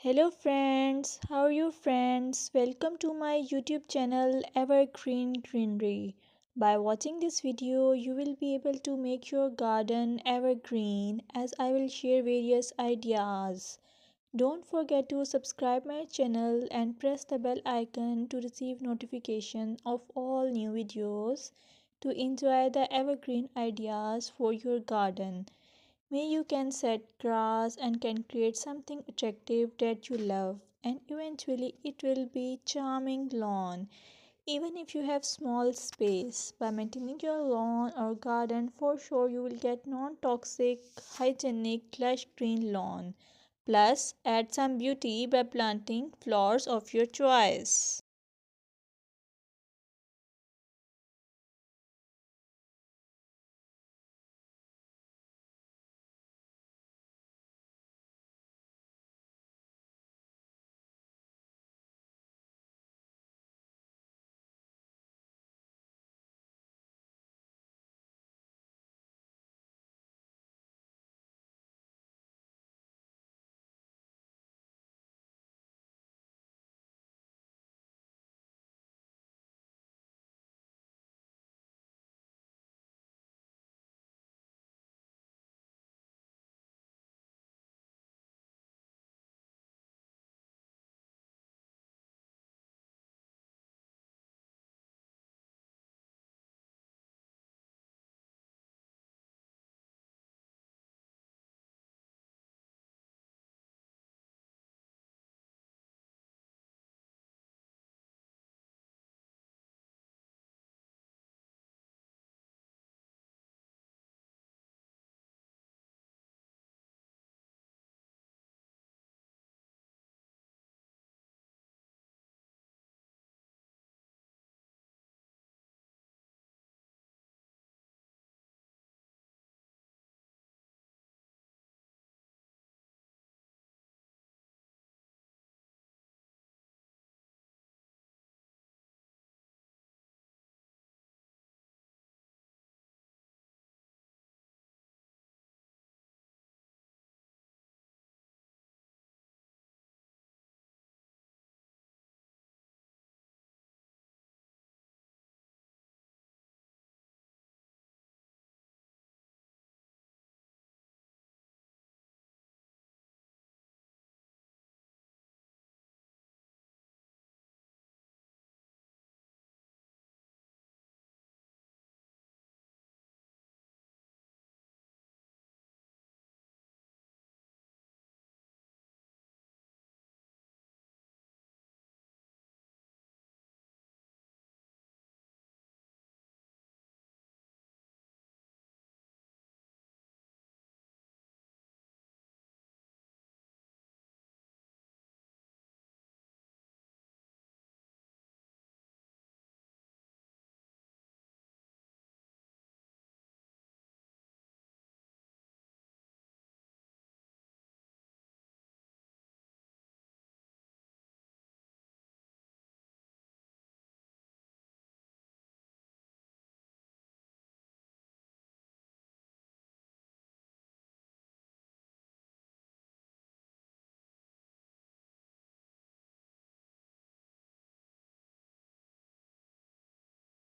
Hello friends, how are you friends? Welcome to my YouTube channel Evergreen Greenery. By watching this video, you will be able to make your garden evergreen as I will share various ideas. Don't forget to subscribe my channel and press the bell icon to receive notification of all new videos to enjoy the evergreen ideas for your garden. May you can set grass and can create something attractive that you love and eventually it will be charming lawn. Even if you have small space, by maintaining your lawn or garden for sure you will get non-toxic, hygienic, lush green lawn. Plus add some beauty by planting flowers of your choice.